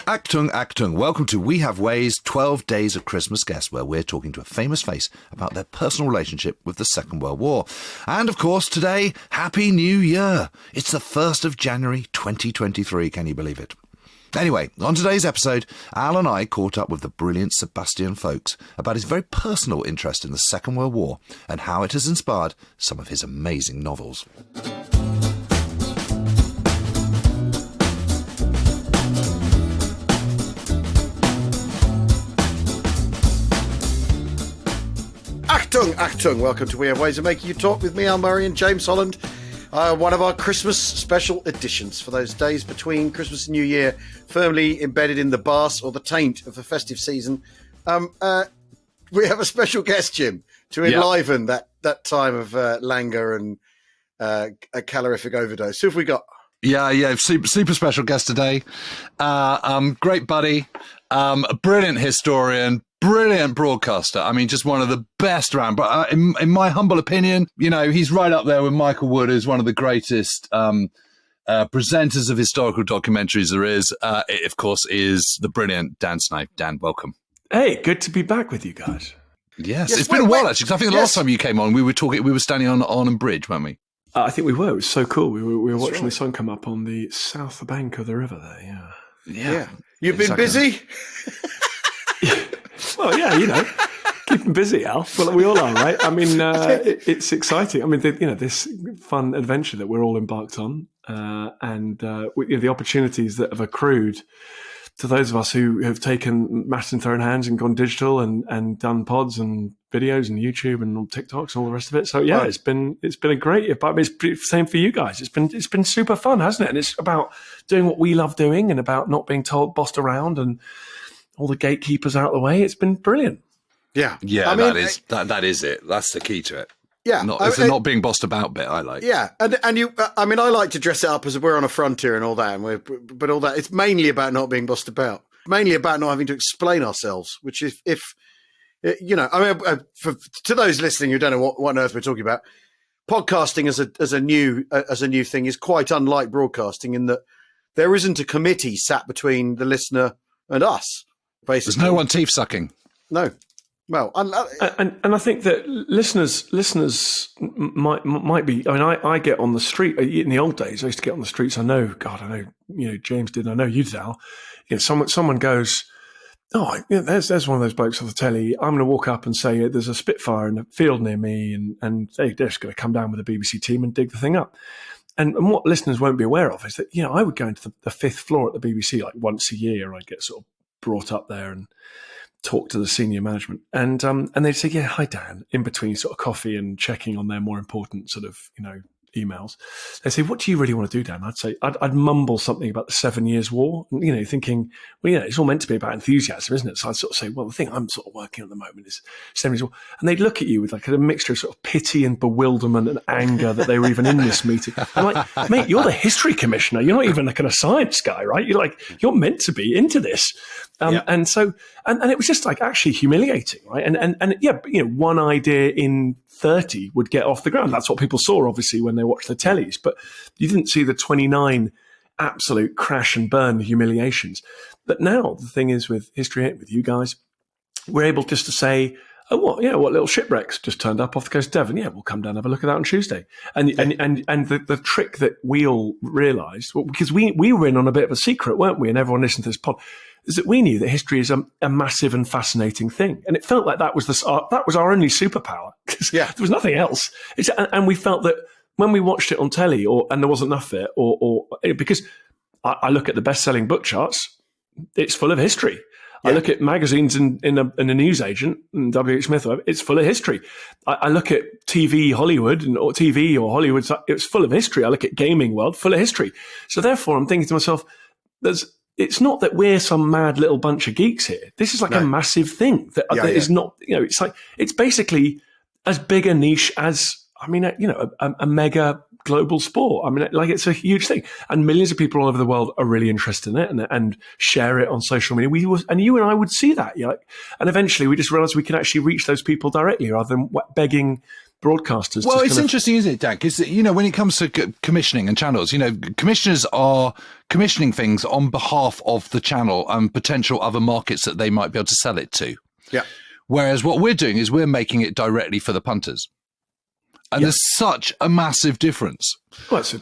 Achtung, Achtung. Welcome to We Have Ways 12 Days of Christmas Guests, where we're talking to a famous face about their personal relationship with the Second World War. And, of course, today, Happy New Year. It's the 1st of January 2023, can you believe it? Anyway, on today's episode, Al and I caught up with the brilliant Sebastian Faulks about his very personal interest in the Second World War and how it has inspired some of his amazing novels. Achtung, Achtung. Welcome to We Have Ways of Making You Talk with me, Al Murray and James Holland. One of our Christmas special editions for those days between Christmas and New Year, firmly embedded in the barse or the taint of the festive season. We have a special guest, Jim, to enliven that time of languor and a calorific overdose. Who have we got? Yeah, super special guest today. Great buddy, a brilliant historian, brilliant broadcaster. I mean, just one of the best around. But in my humble opinion, you know, he's right up there with Michael Wood as one of the greatest presenters of historical documentaries there is. It, of course, is the brilliant Dan Snow. Dan, welcome. Hey, good to be back with you guys. Yes, it's been a while, actually, because I think the last time you came on, we were standing on Arnhem Bridge, weren't we? I think we were. It was so cool. We were watching the sun come up on the south bank of the river there, Yeah. You've been busy? Well, yeah, you know, keeping busy, Al. Well, we all are, right? I mean, it's exciting. I mean, this fun adventure that we're all embarked on, and the opportunities that have accrued to those of us who have taken matters into their own hands and gone digital and done pods and videos and YouTube and TikToks and all the rest of it. So yeah, right. it's been a great. But it's the same for you guys. It's been super fun, hasn't it? And it's about doing what we love doing and about not being bossed around and all the gatekeepers out of the way. It's been brilliant. Yeah. I mean, that is it. That's the key to it. Yeah, it's the not being bossed about bit I like. Yeah, and you, I mean, I like to dress it up as we're on a frontier and all that, but all that, it's mainly about not being bossed about, mainly about not having to explain ourselves. Which if you know, I mean, to those listening who don't know what on earth we're talking about, podcasting as a new thing is quite unlike broadcasting in that there isn't a committee sat between the listener and us. Basically, there's no one teeth sucking. No. Well, and I think that listeners might be. I mean, I get on the street in the old days. I used to get on the streets. I know, you know, James did. I know you did, Al. You know, someone goes, oh, you know, there's one of those blokes on the telly. I'm going to walk up and say there's a Spitfire in the field near me, and they're just going to come down with the BBC team and dig the thing up. And what listeners won't be aware of is that, you know, I would go into the fifth floor at the BBC like once a year. I'd get sort of brought up there and talk to the senior management, and they'd say, yeah, hi Dan, in between sort of coffee and checking on their more important sort of, you know, emails. They'd say, what do you really want to do, Dan? I'd say, I'd mumble something about the 7 Years' War, you know, thinking, well, you know, it's all meant to be about enthusiasm, isn't it? So I'd sort of say, well, the thing I'm sort of working on at the moment is 7 Years' War. And they'd look at you with like a mixture of sort of pity and bewilderment and anger that they were even in this meeting. I'm like, mate, you're the history commissioner. You're not even like a science guy, right? You're meant to be into this. And so, and it was just like actually humiliating, right? And yeah, you know, one idea in 30 would get off the ground. That's what people saw, obviously, when they watched the tellies. But you didn't see the 29 absolute crash and burn humiliations. But now the thing is with History 8, with you guys, we're able just to say, oh, what little shipwrecks just turned up off the coast of Devon. Yeah, we'll come down and have a look at that on Tuesday. And the trick that we all realised, well, because we were in on a bit of a secret, weren't we? And everyone listened to this pod, is that we knew that history is a massive and fascinating thing. And it felt like that was our only superpower. There was nothing else. And we felt that when we watched it on telly and there wasn't enough of it, or because I look at the best-selling book charts, it's full of history. Yeah. I look at magazines in a newsagent, and W.H. Smith, it's full of history. I look at TV Hollywood or TV or Hollywood, it's full of history. I look at gaming world, full of history. So therefore, I'm thinking to myself, it's not that we're some mad little bunch of geeks here. This is like a massive thing that is not, you know, it's like, it's basically as big a niche as, I mean, you know, a mega global sport. I mean, like, it's a huge thing, and millions of people all over the world are really interested in it and share it on social media. And you and I would see that, you know, and eventually we just realized we can actually reach those people directly rather than begging broadcasters. Well, it's interesting, isn't it, Dan? Because, when it comes to commissioning and channels, commissioners are commissioning things on behalf of the channel and potential other markets that they might be able to sell it to. Yeah. Whereas what we're doing is we're making it directly for the punters. And there's such a massive difference. Well, it's a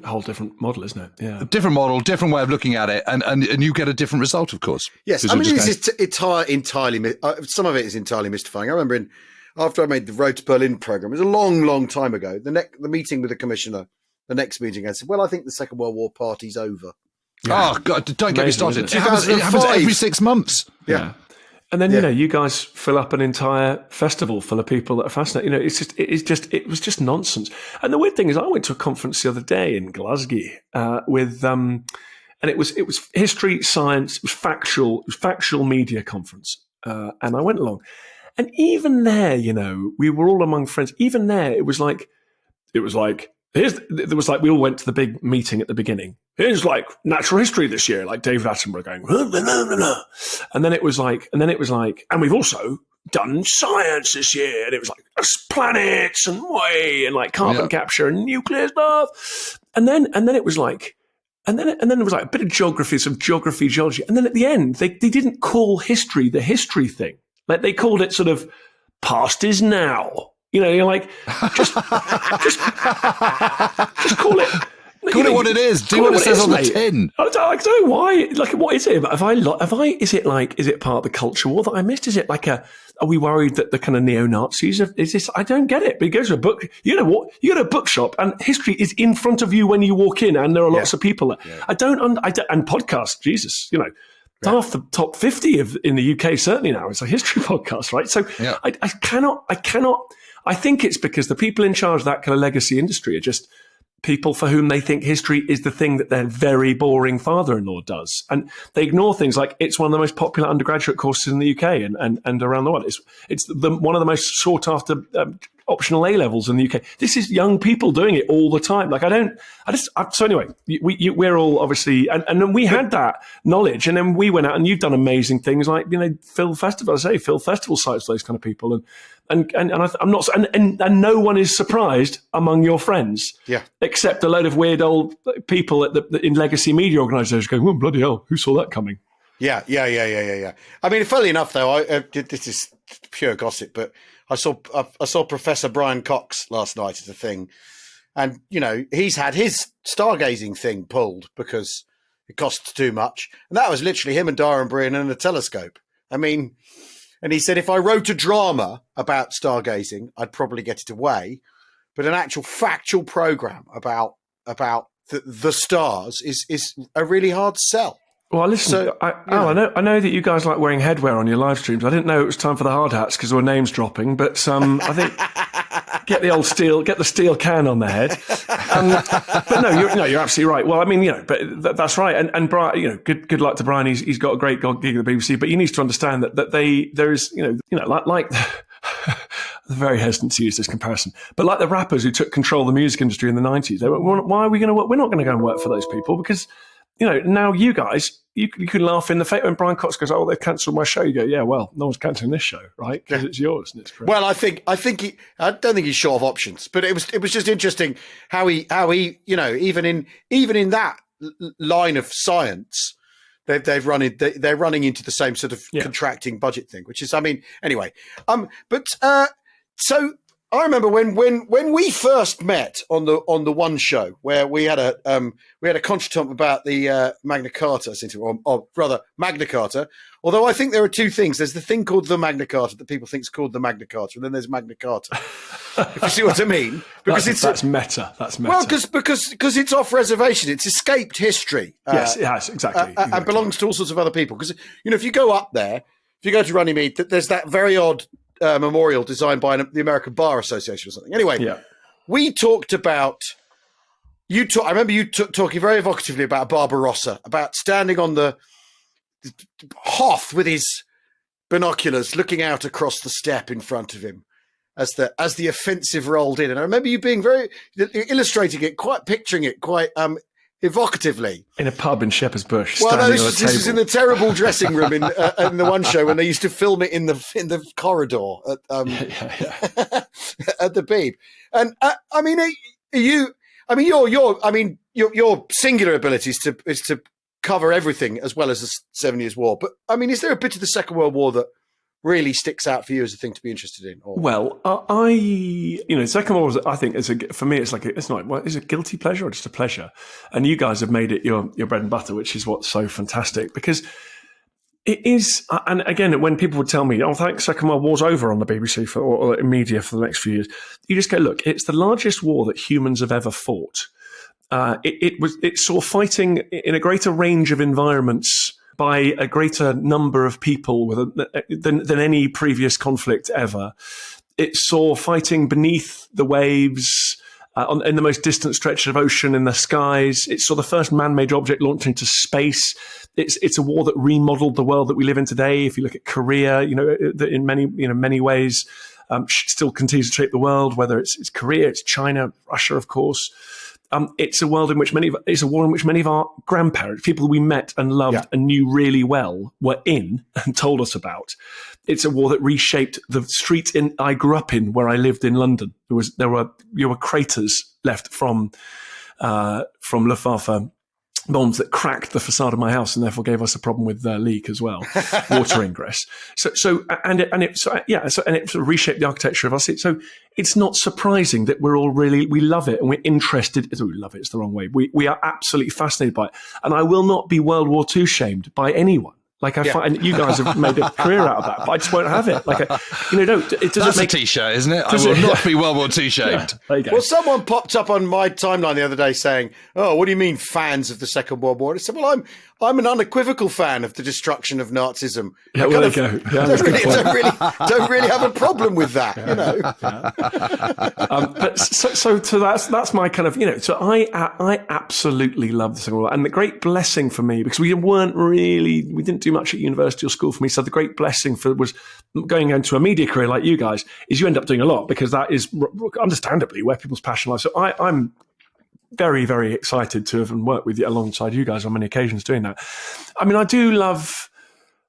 whole different model, isn't it? Yeah. A different model, different way of looking at it, and you get a different result, of course. Yes, I mean, it's entirely, some of it is entirely mystifying. I remember after I made the Road to Berlin program, it was a long, long time ago, the meeting with the commissioner, the next meeting, I said, well, I think the Second World War party's over. Yeah. Oh, God, don't get me started. It happens every 6 months. Yeah. And then, you guys fill up an entire festival full of people that are fascinated. It was just nonsense. And the weird thing is, I went to a conference the other day in Glasgow with, and it was history, science, it was factual media conference. And I went along. And even there, we were all among friends. Even there, it was like, we all went to the big meeting at the beginning. Here's like natural history this year, like David Attenborough going, blah, blah, blah, blah. And then it was like, and we've also done science this year. And it was like planets and like carbon capture and nuclear stuff. And then it was like, and then it was like a bit of geography, some geology. And then at the end, they didn't call history the history thing. Like they called it sort of past is now. You're like, just call it. Call it what it is. Do what it says on the tin. I don't know why. Like, what is it? Is it part of the culture war that I missed? Is it like are we worried that the kind of neo-Nazis is this? I don't get it. But you go to a book, you know what? You go to a bookshop and history is in front of you when you walk in and there are lots of people there. Yeah. And podcasts, Jesus, half the top 50 in the UK certainly now is a history podcast, right? So I cannot, I think it's because the people in charge of that kind of legacy industry are just people for whom they think history is the thing that their very boring father-in-law does. And they ignore things like it's one of the most popular undergraduate courses in the UK and around the world. It's one of the most sought-after optional A-levels in the UK. This is young people doing it all the time. Like so anyway, we're all obviously, and then we had that knowledge and then we went out and you've done amazing things like, Phil Festival sites for those kind of people. And I'm not, and no one is surprised among your friends, except a load of weird old people in legacy media organisations going, "Oh bloody hell, who saw that coming?" Yeah. I mean, funnily enough, though, this is pure gossip, but I saw Professor Brian Cox last night at a thing, and he's had his stargazing thing pulled because it costs too much, and that was literally him and Dara and Brian and a telescope. I mean. And he said, if I wrote a drama about stargazing, I'd probably get it away. But an actual factual program about the stars is a really hard sell. Well, listen, I know that you guys like wearing headwear on your live streams. I didn't know it was time for the hard hats because there were names dropping. But I think get the steel can on the head. But no, you're absolutely right. Well, I mean, but that's right. And Brian, good luck to Brian. He's got a great gig at the BBC. But you need to understand that there's like. I'm very hesitant to use this comparison, but like the rappers who took control of the music industry in the 90s, they went, why are we going to work? We're not going to go and work for those people because. Now you guys, you can laugh in the face when Brian Cox goes, "Oh, they've cancelled my show." You go, "Yeah, well, no one's cancelling this show, right? Because it's yours." And it's great. Well, I don't think he's short of options, but it was just interesting how he even in that line of science, they're running into the same sort of contracting budget thing, which is, I mean, anyway. So. I remember when we first met on the one show where we had a contretemps about the Magna Carta, or rather Magna Carta. Although I think there are two things. There's the thing called the Magna Carta that people think is called the Magna Carta, and then there's Magna Carta. If you see what I mean, because that's meta. That's meta. Well, because it's off reservation. It's escaped history. Yes, it has exactly. And belongs to all sorts of other people. Because if you go up there, if you go to Runnymede, there's that very odd. Memorial designed by the American Bar Association or something. Anyway, we talked about I remember you talking very evocatively about Barbarossa, about standing on the Hoth with his binoculars, looking out across the steppe in front of him as the offensive rolled in. And I remember you being very illustrating it, quite picturing it, quite evocatively. In a pub in Shepherd's Bush. Well, no, standing on a this is in table. the terrible dressing room in the one show when they used to film it in the corridor at at the Beeb. And I mean, are you? I mean, your singular ability is to cover everything as well as the 7 Years' War. But I mean, is there a bit of the Second World War that really sticks out for you as a thing to be interested in? Or? Well, Second World War, I think, for me, it's a guilty pleasure or just a pleasure? And you guys have made it your bread and butter, which is what's so fantastic, because it is. And again, when people would tell me, "Oh, thanks, Second World War's over" on the BBC or in media for the next few years, you just go, "Look, it's the largest war that humans have ever fought. It saw fighting in a greater range of environments by a greater number of people than any previous conflict ever. It saw fighting beneath the waves, in the most distant stretches of ocean in the skies. It saw the first man-made object launched into space. It's a war that remodeled the world that we live in today. If you look at Korea, that in many ways still continues to shape the world. Whether it's Korea, it's China, Russia, of course." It's a war in which many of our grandparents, people we met and loved and knew really well, were in and told us about. It's a war that reshaped the street I grew up in, where I lived in London. There were craters left from Luftwaffe bombs that cracked the facade of my house and therefore gave us a problem with leak as well, water ingress. So it sort of reshaped the architecture of us. So it's not surprising that we love it and we're interested. We love it. It's the wrong way. We are absolutely fascinated by it. And I will not be World War II shamed by anyone. Like I find, and you guys have made a career out of that, but I just won't have it. That's a T-shirt, isn't it? I will not be World War II shamed. Yeah, there you go. Well, someone popped up on my timeline the other day saying, "Oh, what do you mean fans of the Second World War?" I said, "Well, I'm an unequivocal fan of the destruction of Nazism. Yeah, well, there you go. Yeah, don't really have a problem with that, But so that's my kind of, So I absolutely love the Second World War, and the great blessing for me, because we didn't do much at university or school for me. So the great blessing was going into a media career like you guys is you end up doing a lot, because that is understandably where people's passion lies. So I'm very, very excited to have worked with you alongside you guys on many occasions doing that. I mean, I do love,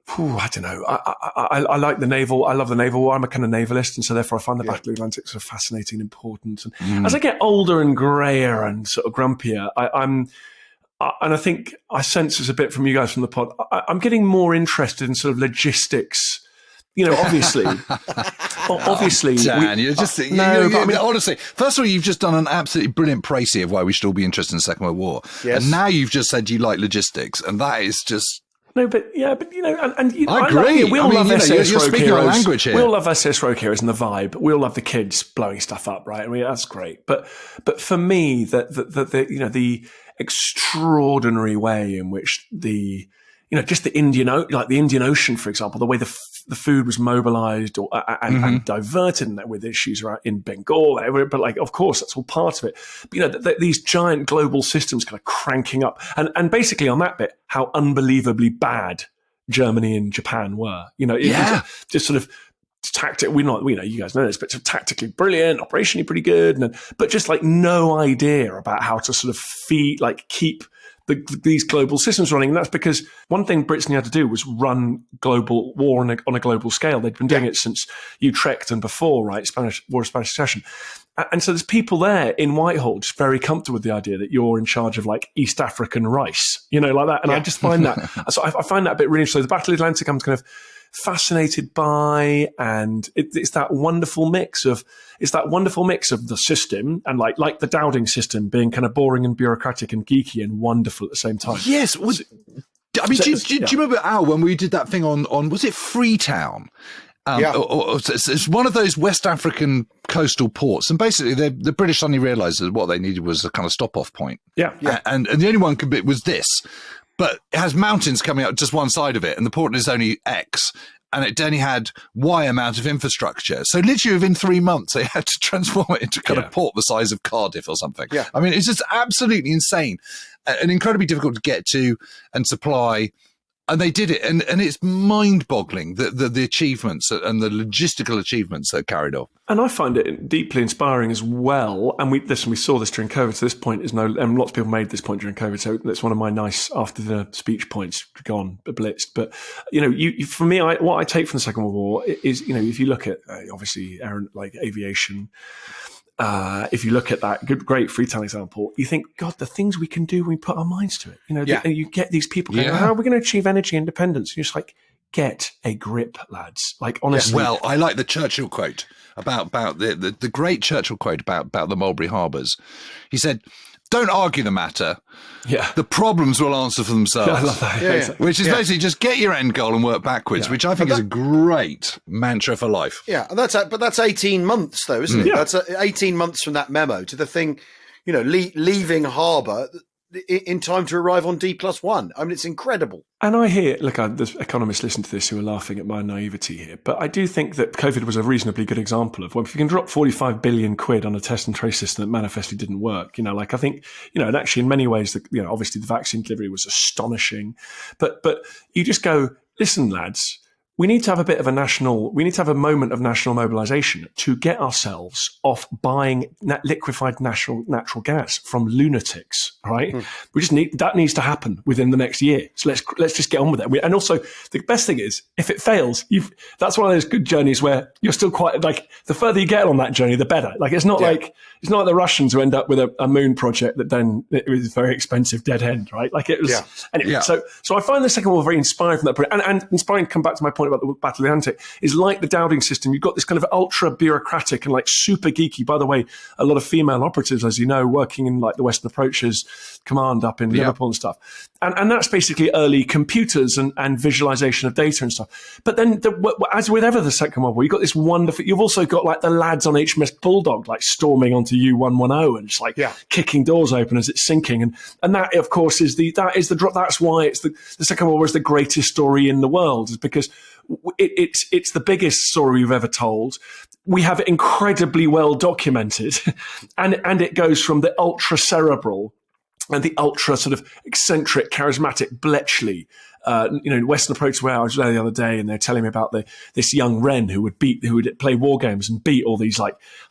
I don't know, I like the naval. I love the naval war. I'm a kind of navalist, and so therefore I find the Battle of the Atlantic sort of fascinating and important. And as I get older and grayer and sort of grumpier, and I think I sense this a bit from you guys from the pod, I'm getting more interested in sort of logistics. Obviously, Dan, you're just honestly. First of all, you've just done an absolutely brilliant précis of why we should all be interested in the Second World War, and now you've just said you like logistics, and that is just. No, but I agree. We all love SS you're Rogue speaking Heroes. our language here. We all love SS Rogue Heroes and the vibe. We all love the kids blowing stuff up, right? I mean, that's great. But for me, the extraordinary way in which just the Indian Ocean, for example, the way the food was mobilized and diverted with issues in Bengal, but of course that's all part of it. But, these giant global systems kind of cranking up, and basically on that bit, how unbelievably bad Germany and Japan were. It was just sort of you guys know this, but tactically brilliant, operationally pretty good, but just no idea about how to sort of keep these global systems running. And that's because one thing Britain had to do was run global war on a global scale. They'd been doing it since Utrecht and before, right? War of Spanish Succession. And so there's people there in Whitehall just very comfortable with the idea that you're in charge of East African rice, like that. And I just find that, so I find that a bit really interesting. The Battle of the Atlantic, I'm kind of fascinated by, and it's that wonderful mix of the system and like the Dowding system being kind of boring and bureaucratic and geeky and wonderful at the same time. Yes. Do you remember, Al, when we did that thing on was it Freetown? It's one of those West African coastal ports, and basically the British suddenly realised that what they needed was a kind of stop-off point. And the only one was this. But it has mountains coming up just one side of it, and the port is only X, and it only had Y amount of infrastructure. So literally within 3 months, they had to transform it into kind of port the size of Cardiff or something. Yeah. I mean, it's just absolutely insane and incredibly difficult to get to and supply. And they did it, and it's mind-boggling the achievements and the logistical achievements that are carried off. And I find it deeply inspiring as well. And we saw this during COVID. So this point is and lots of people made this point during COVID. So that's one of my nice after the speech points gone blitzed. But for me, what I take from the Second World War is if you look at obviously like aviation. If you look at that great Freetown example, you think, God, the things we can do when we put our minds to it. You get these people going, how are we going to achieve energy independence? And you're just like, get a grip, lads. Like, honestly. Well, I like the Churchill quote about the great Churchill quote about the Mulberry Harbours. He said, don't argue the matter. Yeah. The problems will answer for themselves. I love that. Yeah. Which is basically just get your end goal and work backwards, which I think is a great mantra for life. Yeah, and that's 18 months though, isn't it? Yeah. That's 18 months from that memo to the thing, leaving harbour in time to arrive on D+1. I mean, it's incredible. And I hear, there's economists listen to this who are laughing at my naivety here, but I do think that COVID was a reasonably good example of, well, if you can drop 45 billion quid on a test and trace system that manifestly didn't work, I think, and actually in many ways, obviously the vaccine delivery was astonishing, but you just go, listen, lads, we need to have a moment of national mobilization to get ourselves off buying liquefied natural gas from lunatics, right? We just that needs to happen within the next year. So let's just get on with it. And also the best thing is, if it fails, that's one of those good journeys where you're still quite the further you get on that journey, the better. It's not like the Russians who end up with a moon project that then it was a very expensive dead end, right? Anyway. So I find the Second War very inspiring from that point, and inspiring to come back to my point about the Battle of the Atlantic is like the Dowding system. You've got this kind of ultra bureaucratic and super geeky. By the way, a lot of female operatives, as you know, working in the Western Approaches Command up in Liverpool and stuff. And that's basically early computers and visualization of data and stuff. But then, as with ever the Second World War, you've got this wonderful. You've also got the lads on HMS Bulldog storming onto U110 and just kicking doors open as it's sinking. And that, of course, is the drop. That's why it's the Second World War is the greatest story in the world, is because it's the biggest story we've ever told. We have it incredibly well documented, and it goes from the ultra cerebral and the ultra sort of eccentric, charismatic Bletchley, Western Approach, where I was there the other day, and they're telling me about this young Wren who would play war games and beat all these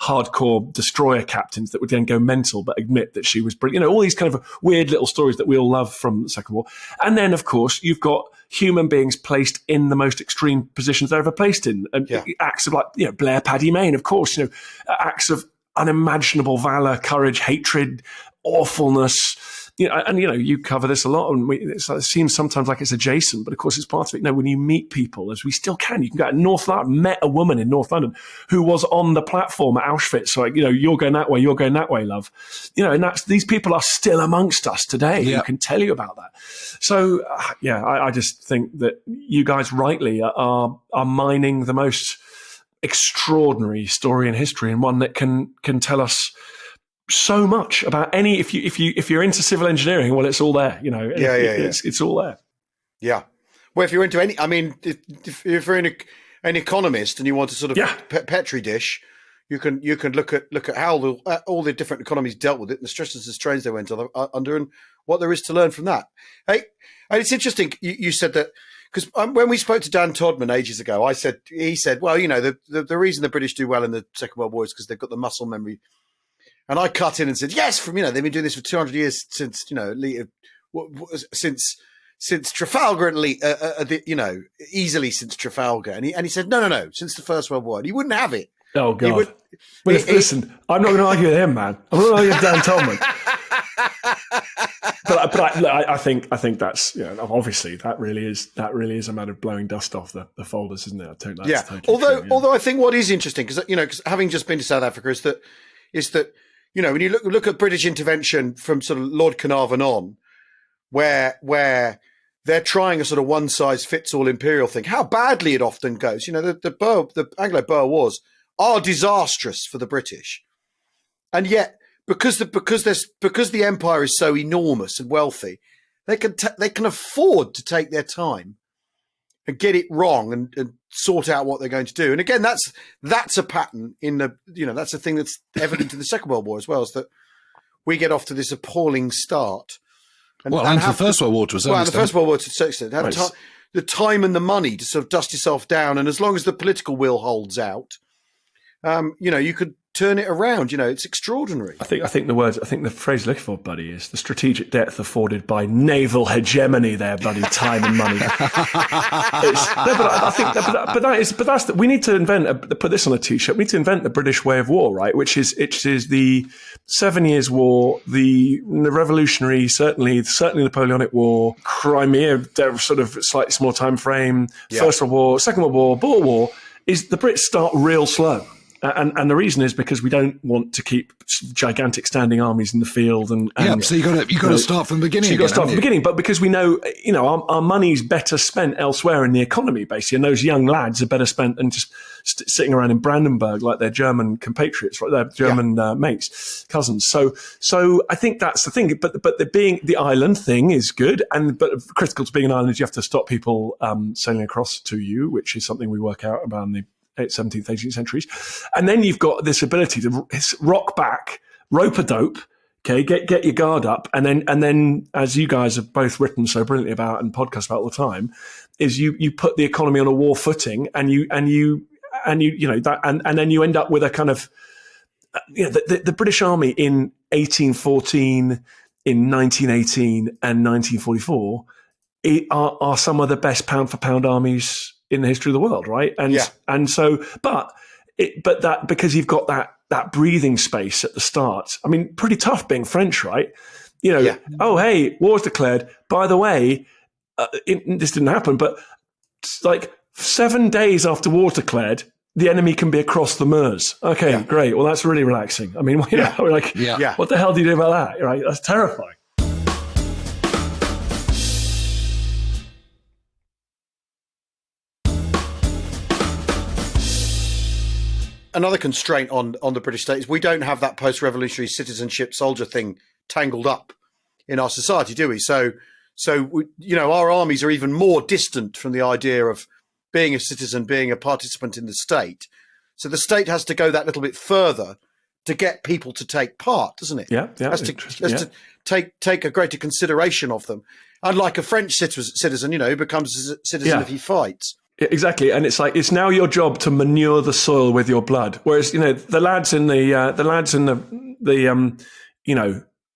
hardcore destroyer captains that would then go mental but admit that she was brilliant. All these kind of weird little stories that we all love from the Second War. And then, of course, you've got human beings placed in the most extreme positions they're ever placed in. And acts of Blair Paddy Mayne, of course, acts of unimaginable valor, courage, hatred, awfulness. You cover this a lot, and it seems sometimes like it's adjacent, but of course it's part of it. When you meet people, as we still can, you can go to North London. Met a woman in North London who was on the platform at Auschwitz. So, you're going that way, love. And these people are still amongst us today. Who can tell you about that. So, I just think that you guys rightly are mining the most extraordinary story in history, and one that can tell us so much about if you're into civil engineering, well, it's all there, it's all there. Yeah. Well, if you're into if you're an economist and you want to sort of petri dish, you can look at how all the different economies dealt with it and the stresses and strains they went under and what there is to learn from that. Hey, and it's interesting you said that, because when we spoke to Dan Todman ages ago, he said, well, the reason the British do well in the Second World War is because they've got the muscle memory. And I cut in and said, yes, they've been doing this for 200 years since Trafalgar, easily since Trafalgar. And he said, no, since the First World War. And he wouldn't have it. Oh, God. Listen, I'm not going to argue with him, man. I'm not going to argue with Dan Tolman. But I think that's obviously that really is a matter of blowing dust off the folders, isn't it? I take that. Yeah. Although I think what is interesting, because having just been to South Africa, is that when you look at British intervention from sort of Lord Carnarvon on, where they're trying a sort of one size fits all imperial thing, how badly it often goes. The Anglo-Boer Wars are disastrous for the British, and yet because the empire is so enormous and wealthy, they can afford to take their time and get it wrong and sort out what they're going to do. And again, that's a pattern in that's a thing that's evident in the Second World War as well, is that we get off to this appalling start. And the First World War to a certain extent. The First World War to a certain extent. Have the time and the money to sort of dust yourself down, and as long as the political will holds out, you could turn it around. It's extraordinary. I think the phrase looking for, buddy, is the strategic depth afforded by naval hegemony. There, buddy, time and money. We need to put this on a t-shirt. We need to invent the British way of war, right? Which is the 7 Years' War, the Revolutionary, certainly the Napoleonic War, Crimea, sort of slightly small time frame, First World War, Second World War, Boer War. Is the Brits start real slow. And the reason is because we don't want to keep gigantic standing armies in the field, so you got to start from the beginning. So you got to start from the beginning, but because we know, our money's better spent elsewhere in the economy, basically, and those young lads are better spent than just sitting around in Brandenburg like their German compatriots, right? Their German mates, cousins. So I think that's the thing. But the island thing is good, but critical to being an island is you have to stop people sailing across to you, which is something we work out about in the 17th, 18th centuries. And then you've got this ability to rock back, rope-a-dope, okay, get your guard up, and then as you guys have both written so brilliantly about and podcast about all the time, is you put the economy on a war footing, and then you end up with a kind of the British Army in 1814, in 1918 and 1944 are some of the best pound for pound armies in the history of the world, right? And so, but that, because you've got that breathing space at the start. I mean, pretty tough being French, right? Oh, hey, war's declared. By the way, this didn't happen, but like 7 days after war's declared, the enemy can be across the Meuse. Okay, great. Well, that's really relaxing. I mean, what the hell do you do about that? Right? That's terrifying. Another constraint on the British state is we don't have that post-revolutionary citizenship soldier thing tangled up in our society, do we? So our armies are even more distant from the idea of being a citizen, being a participant in the state. So the state has to go that little bit further to get people to take part, doesn't it? Has to take a greater consideration of them. Unlike a French citizen, who becomes a citizen if he fights. Exactly, and it's like it's now your job to manure the soil with your blood. Whereas the lads in the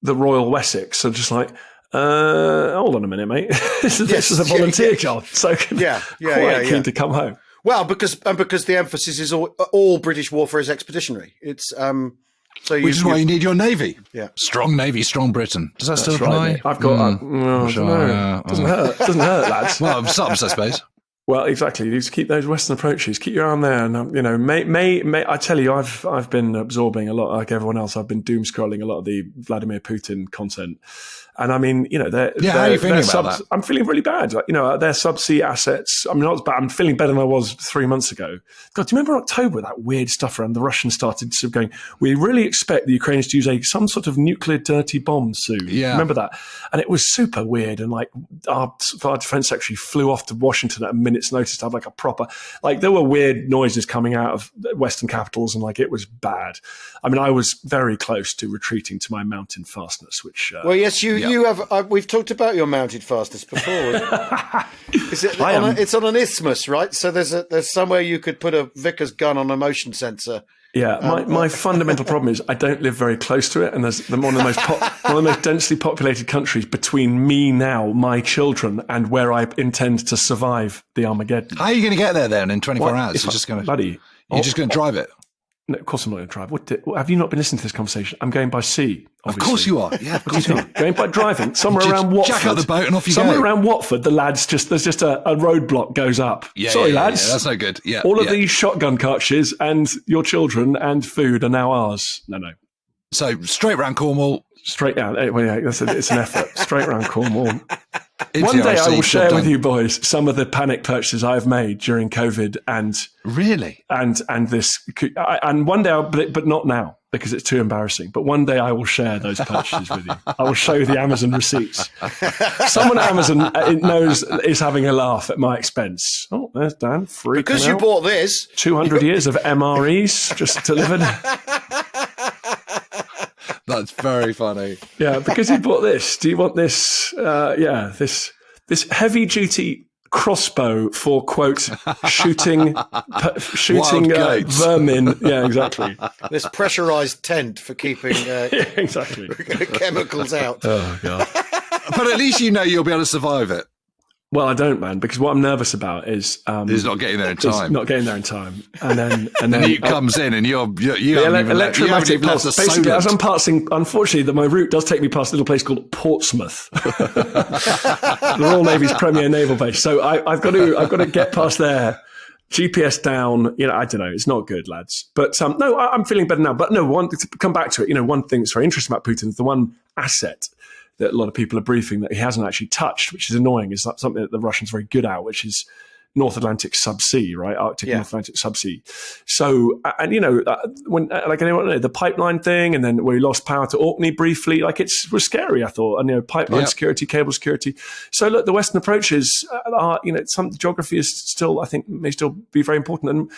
Royal Wessex are just like, hold on a minute, mate. this is a volunteer job, so keen to come home. Well, because the emphasis is all British warfare is expeditionary. It's which is why you need your navy. Yeah, strong navy, strong Britain. Does that still apply? Right, I've got. Doesn't hurt. Doesn't hurt, lads. Well, some, I suppose. Well, exactly. You just keep those Western approaches. Keep your arm there, and may I tell you, I've been absorbing a lot, like everyone else. I've been doom scrolling a lot of the Vladimir Putin content, and I mean, how are you feeling about that? I'm feeling really bad. Like, their subsea assets. I mean, not bad. I'm feeling better than I was 3 months ago. God, do you remember October? That weird stuff around the Russians started sort of going. We really expect the Ukrainians to use some sort of nuclear dirty bomb soon. Yeah, remember that? And it was super weird. And like our defense secretary flew off to Washington at a minute's notice to have like a proper, like there were weird noises coming out of Western capitals, and like it was bad. I mean, I was very close to retreating to my mountain fastness, which well, yes, you have. We've talked about your mounted fastness before. It's on an isthmus, right? So there's somewhere you could put a Vickers gun on a motion sensor. Yeah, my fundamental problem is I don't live very close to it, and there's one of the most densely populated countries between me now, my children, and where I intend to survive the Armageddon. How are you going to get there then in 24 hours? You're just going to drive it? No, of course I'm not going to drive. Have you not been listening to this conversation? I'm going by sea. Obviously. Of course you are. Yeah, of course you are. Going by driving somewhere around Watford. Jack out the boat and off you somewhere around Watford, there's just a roadblock goes up. Sorry, lads. Yeah, that's no good. Yeah, all of these shotgun cartridges and your children and food are now ours. No. So straight round Cornwall. Straight down. It's an effort. Straight round Cornwall. One day I will share with you boys some of the panic purchases I've made during COVID and one day, but not now because it's too embarrassing. But one day I will share those purchases with you. I will show you the Amazon receipts. Someone at Amazon knows is having a laugh at my expense. Oh, there's Dan. Because you bought this. 200 years of MREs just delivered. The That's very funny. Yeah, because you bought this. Do you want this? This heavy duty crossbow for quote shooting goats. vermin. Yeah, exactly. This pressurized tent for keeping Exactly. chemicals out. Oh god. But at least you know you'll be able to survive it. Well, I don't, man, because what I'm nervous about is He's not getting there in time. not getting there in time, and then He comes in, and you haven't electromagnetic even left pulse. the Basically, solent. as I'm passing, unfortunately, my route does take me past a little place called Portsmouth, the Royal Navy's premier naval base. So I've got to get past there. GPS down, I don't know. It's not good, lads. But no, I'm feeling better now. But no, to come back to it, one thing that's very interesting about Putin is the one asset that a lot of people are briefing that he hasn't actually touched, which is annoying, is something that the Russians are very good at, which is North Atlantic subsea, right? Arctic North Atlantic subsea. So, and when like anyone know the pipeline thing, and then where he lost power to Orkney briefly, like was scary, I thought. And pipeline security, cable security. So look, the Western approaches are, some geography is still, I think, may still be very important. And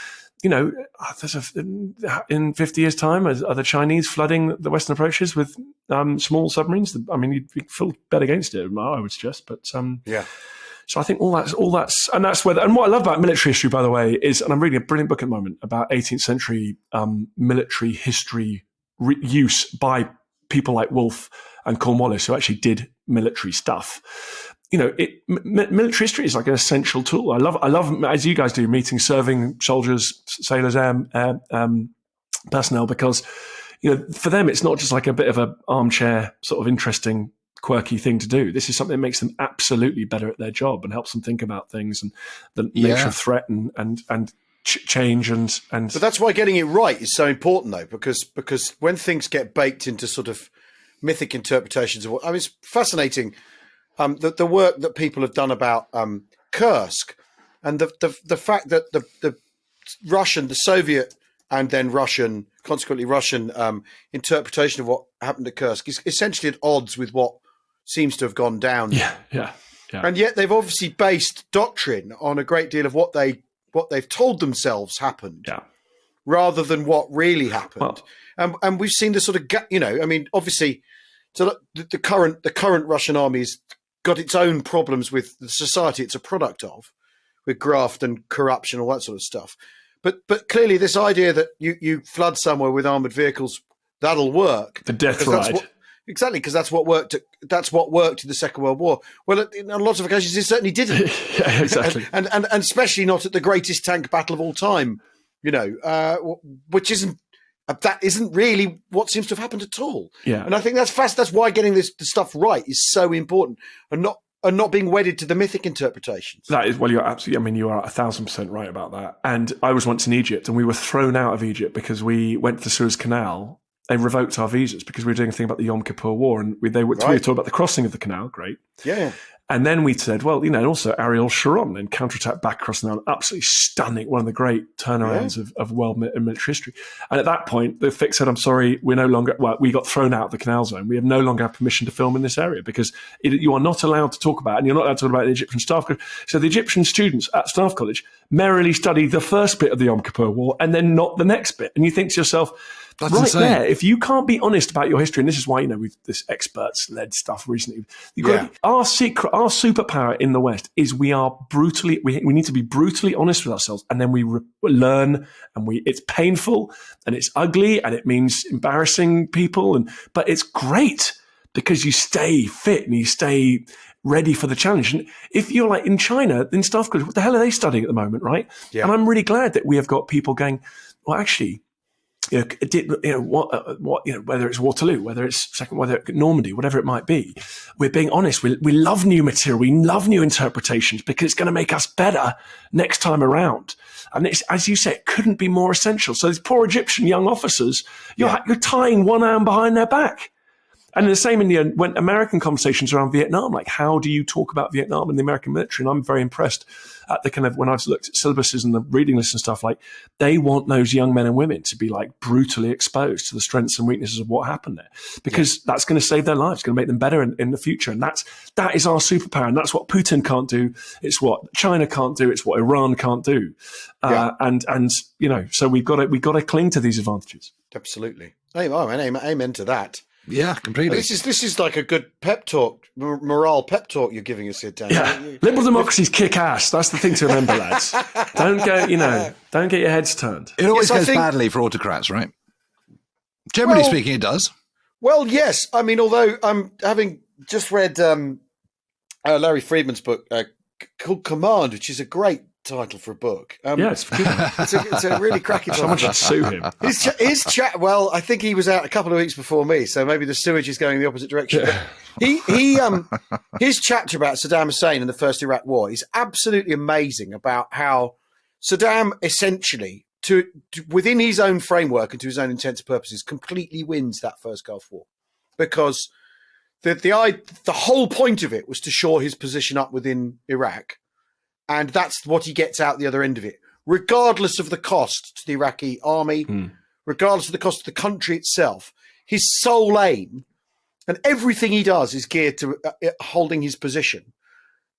in 50 years' time, are the Chinese flooding the Western approaches with small submarines? I mean, you'd feel bet against it, I would suggest. But so I think all that's, and that's where. And what I love about military history, by the way, is, and I'm reading a brilliant book at the moment about 18th century military history use by people like Wolfe and Cornwallis, who actually did military stuff. Military history is like an essential tool. I love, as you guys do, meeting serving soldiers, sailors, personnel, because, for them, it's not just like a bit of an armchair sort of interesting, quirky thing to do. This is something that makes them absolutely better at their job and helps them think about things and the nature of threat and change and. But that's why getting it right is so important, though, because when things get baked into sort of mythic interpretations of it's fascinating. The work that people have done about Kursk, and the fact that the Russian, the Soviet, and then consequently Russian interpretation of what happened at Kursk is essentially at odds with what seems to have gone down. Yeah. And yet they've obviously based doctrine on a great deal of what they've told themselves happened, rather than what really happened. Well, and we've seen the sort of obviously, so the current Russian army is got its own problems with the society it's a product of, with graft and corruption, all that sort of stuff. But clearly this idea that you flood somewhere with armoured vehicles, that'll work. The death ride. Exactly, because that's what worked in the Second World War. Well, in lots of occasions, it certainly didn't. Yeah, exactly. and especially not at the greatest tank battle of all time, which isn't. That isn't really what seems to have happened at all. Yeah. And I think that's fast. That's why getting the stuff right is so important, and not being wedded to the mythic interpretations. That is, well, you're absolutely, you are 1,000% right about that. And I was once in Egypt, and we were thrown out of Egypt because we went to the Suez Canal. They revoked our visas because we were doing a thing about the Yom Kippur War, and we were talking about the crossing of the canal. Great. Yeah. And then we said, well, and also Ariel Sharon and counterattack back across the Nile, absolutely stunning, one of the great turnarounds of world military history. And at that point, the fix said, I'm sorry, we got thrown out of the canal zone. We no longer have permission to film in this area because you are not allowed to talk about, and you're not allowed to talk about the Egyptian Staff College. So the Egyptian students at Staff College merrily study the first bit of the Yom Kippur War and then not the next bit. And you think to yourself, that's right insane. There, if you can't be honest about your history, and this is why, we've this experts-led stuff recently. Our superpower in the West is we need to be brutally honest with ourselves, and then we learn, and it's painful, and it's ugly, and it means embarrassing people, but it's great because you stay fit and you stay ready for the challenge. And if you're like in China, in Staff College, what the hell are they studying at the moment, right? Yeah. And I'm really glad that we have got people going, well, actually, whether it's Waterloo, whether it's Normandy, whatever it might be, we're being honest. We love new material. We love new interpretations because it's going to make us better next time around. And it's, as you say, it couldn't be more essential. So these poor Egyptian young officers, you're tying one arm behind their back. And the same when American conversations around Vietnam, like how do you talk about Vietnam and the American military? And I'm very impressed at the kind of, when I've looked at syllabuses and the reading lists and stuff, like they want those young men and women to be like brutally exposed to the strengths and weaknesses of what happened there, because that's going to save their lives, going to make them better in the future. And that is our superpower. And that's what Putin can't do. It's what China can't do. It's what Iran can't do. So we've got to cling to these advantages. Absolutely. Amen to that. Yeah, completely. This is like a good pep talk, morale pep talk you're giving us here, Dan. Yeah, liberal democracies kick ass. That's the thing to remember, lads. Don't get your heads turned. It always Yes, goes badly for autocrats, right? Generally speaking, it does. Well, yes. I mean, although I'm having just read Larry Friedman's book called Command, which is a great title for a book. It's a really cracking title. Someone should sue him. His chat. Well, I think he was out a couple of weeks before me, so maybe the sewage is going in the opposite direction. But his chapter about Saddam Hussein and the first Iraq War is absolutely amazing about how Saddam essentially, within his own framework and to his own intents and purposes, completely wins that first Gulf War, because the whole point of it was to shore his position up within Iraq. And that's what he gets out the other end of it, regardless of the cost to the Iraqi army, regardless of the cost to the country itself. His sole aim and everything he does is geared to holding his position.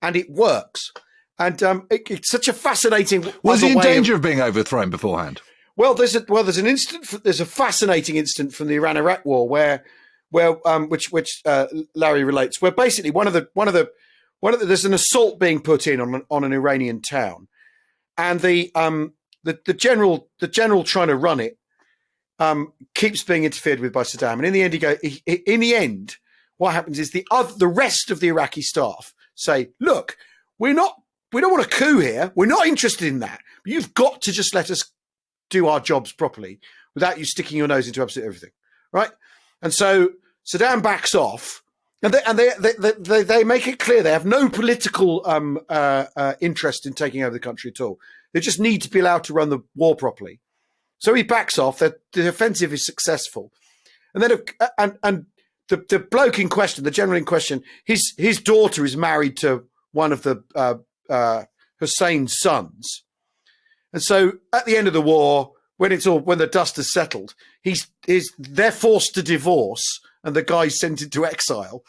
And it works. And it's such a fascinating... Was he in danger of being overthrown beforehand? Well, there's a fascinating incident from the Iran-Iraq War where which Larry relates, where basically there's an assault being put in on an Iranian town, and the general trying to run it keeps being interfered with by Saddam, and in the end, what happens is the rest of the Iraqi staff say, "Look, we don't want a coup here. We're not interested in that. But you've got to just let us do our jobs properly without you sticking your nose into absolutely everything, right?" And so Saddam backs off. And they make it clear they have no political interest in taking over the country at all. They just need to be allowed to run the war properly. So he backs off. The offensive is successful, and then the bloke in question, the general in question, his daughter is married to one of the Hussein's sons, and so at the end of the war, when the dust has settled, they're forced to divorce. And the guy's sent into exile,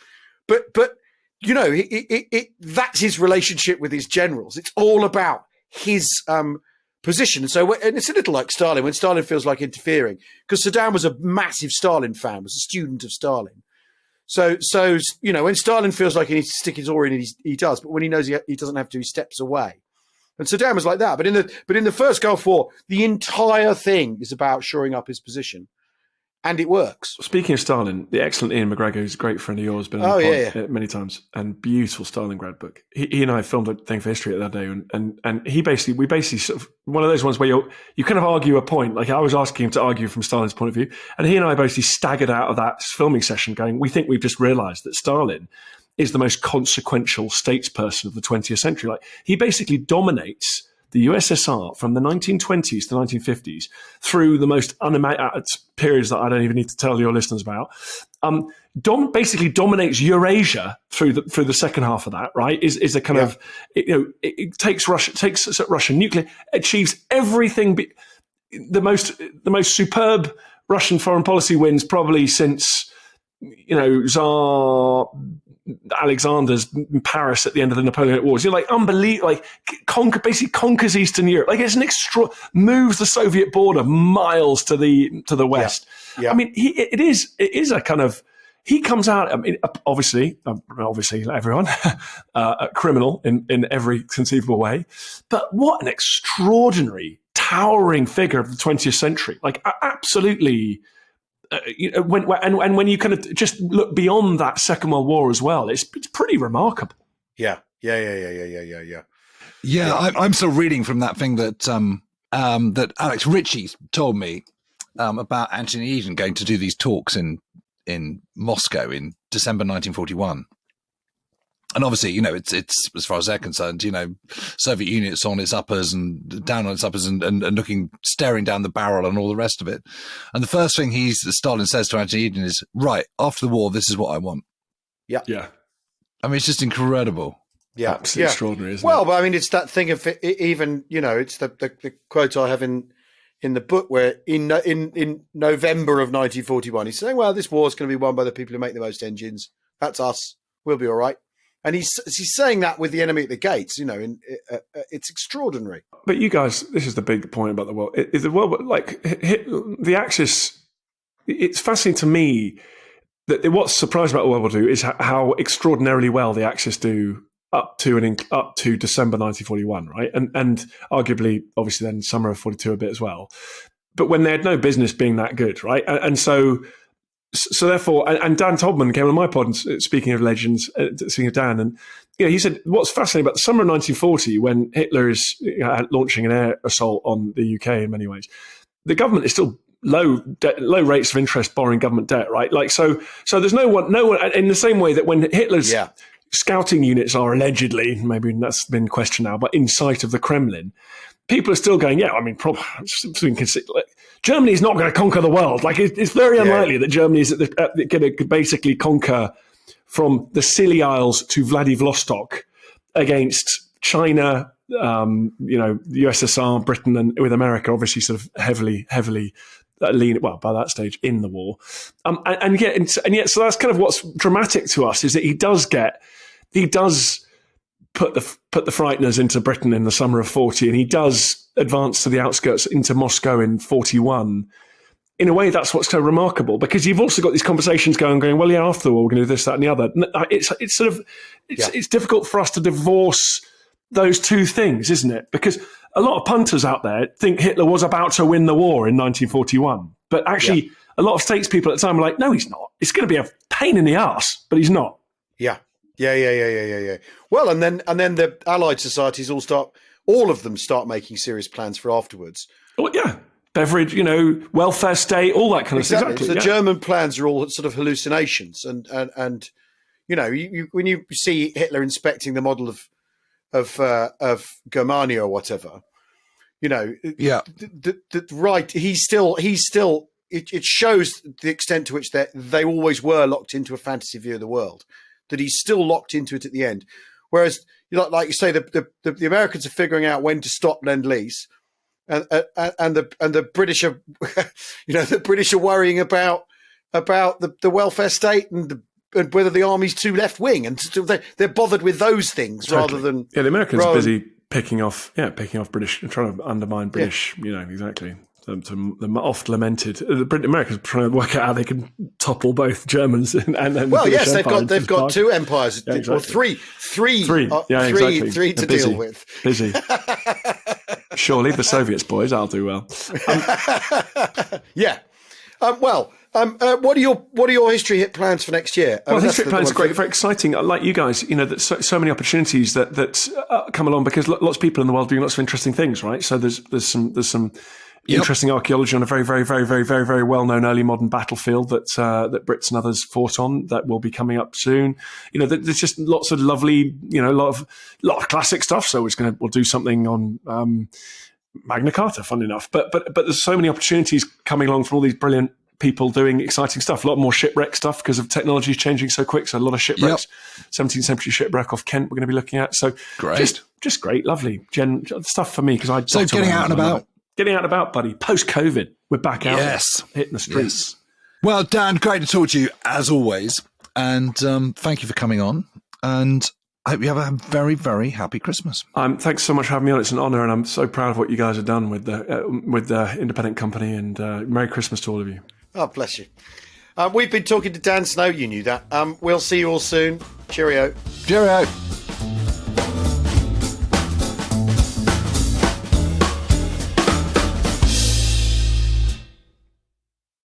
but you know, that's his relationship with his generals. It's all about his position. And it's a little like Stalin when Stalin feels like interfering, because Saddam was a massive Stalin fan, was a student of Stalin. So you know, when Stalin feels like he needs to stick his oar in, he does. But when he knows he doesn't have to, he steps away. And Saddam was like that. But in the first Gulf War, the entire thing is about shoring up his position. And it works. Speaking of Stalin, the excellent Ian McGregor, who's a great friend of yours, been on the pod many times, and beautiful Stalingrad book. He and I filmed a thing for history the other day, and we basically sort of, one of those ones where you kind of argue a point. Like I was asking him to argue from Stalin's point of view, and he and I basically staggered out of that filming session going, we think we've just realised that Stalin is the most consequential statesperson of the 20th century. Like he basically dominates the USSR from the 1920s to the 1950s through the most periods that I don't even need to tell your listeners about. Basically dominates Eurasia through the second half of that. Right, is a kind of it takes Russian nuclear, achieves everything. The most superb Russian foreign policy wins probably since Tsar Alexander's in Paris at the end of the Napoleonic Wars. You're like unbelievable, like basically conquers Eastern Europe. Like it's moves the Soviet border miles to the west. Yeah. I mean, it is a kind of, he comes out. I mean, obviously, everyone a criminal in every conceivable way, but what an extraordinary, towering figure of the 20th century. Like absolutely. When you kind of just look beyond that Second World War as well, it's pretty remarkable. Yeah. I'm still reading from that thing that that Alex Ritchie told me about Anthony Eden going to do these talks in Moscow in December 1941. And obviously, it's as far as they're concerned, Soviet Union's on its uppers and down on its uppers and looking, staring down the barrel and all the rest of it. And the first thing Stalin says to Anthony Eden is, right, after the war, this is what I want. Yeah. Yeah. I mean, it's just incredible. Yeah. Absolutely extraordinary, isn't it? Well, but I mean, it's that thing of even, it's the quote I have in the book where in November of 1941, he's saying, well, this war is going to be won by the people who make the most engines. That's us. We'll be all right. And he's saying that with the enemy at the gates, it's extraordinary. But you guys, this is the big point about the world. Is the world like the Axis? It's fascinating to me what's surprising about World War II is how extraordinarily well the Axis do up to December 1941, right? And arguably, obviously, then summer of 42 a bit as well. But when they had no business being that good, right? And so therefore, and Dan Todman came on my pod, and speaking of legends, speaking of Dan, and he said what's fascinating about the summer of 1940, when Hitler is launching an air assault on the UK in many ways, the government is still low rates of interest borrowing government debt, right? Like so there's no one in the same way that when Hitler's scouting units are allegedly, maybe that's been questioned now, but in sight of the Kremlin, people are still going, Germany is not going to conquer the world. Like it's very unlikely that Germany is going to basically conquer from the Scilly Isles to Vladivostok against China, the USSR, Britain, and with America obviously sort of heavily lean, well, by that stage in the war, and yet, so that's kind of what's dramatic to us is that he does put the frighteners into Britain in the summer of 40, and he does advance to the outskirts into Moscow in 41. In a way, that's what's so remarkable, because you've also got these conversations going, well, yeah, after the war, we're going to do this, that, and the other. It's difficult for us to divorce those two things, isn't it? Because a lot of punters out there think Hitler was about to win the war in 1941. But actually, a lot of statespeople at the time were like, no, he's not. It's going to be a pain in the ass, but he's not. Yeah. Well, and then the Allied societies all of them start making serious plans for afterwards. Well, yeah. Beverage, welfare state, all that kind of stuff. Exactly. So the German plans are all sort of hallucinations. And when you see Hitler inspecting the model of Germania or whatever, he's still it shows the extent to which they always were locked into a fantasy view of the world, that he's still locked into it at the end. Whereas, like you say, the Americans are figuring out when to stop Lend-Lease, and the British are, the British are worrying about the welfare state and whether the army's too left wing, and they're bothered with those things rather than the Americans are busy picking off British, trying to undermine British, exactly. The oft lamented the Americans are trying to work out how they can topple both Germans and yes, they've got two empires, or three to deal with. Busy. Sure, leave the Soviets, boys. I'll do well. What are your history hit plans for next year? Well, history plans are great, very exciting. Like you guys, that so many opportunities that come along, because lots of people in the world doing lots of interesting things, right? So there's some interesting archaeology on a very, very, very, very, very, very well-known early modern battlefield that Brits and others fought on that will be coming up soon. There's just lots of lovely, a lot of classic stuff. So we'll do something on Magna Carta, fun enough. But there's so many opportunities coming along from all these brilliant people doing exciting stuff. A lot more shipwreck stuff because of technology changing so quick. So a lot of shipwrecks, 17th century shipwreck off Kent we're going to be looking at. So great, just great, lovely stuff for me, because so getting out and about. Getting out and about, buddy. Post-COVID, we're back out, hitting the streets. Yes. Well, Dan, great to talk to you as always, and thank you for coming on. And I hope you have a very, very happy Christmas. Thanks so much for having me on. It's an honour, and I'm so proud of what you guys have done with the independent company. And Merry Christmas to all of you. Oh, bless you. We've been talking to Dan Snow. You knew that. We'll see you all soon. Cheerio. Cheerio.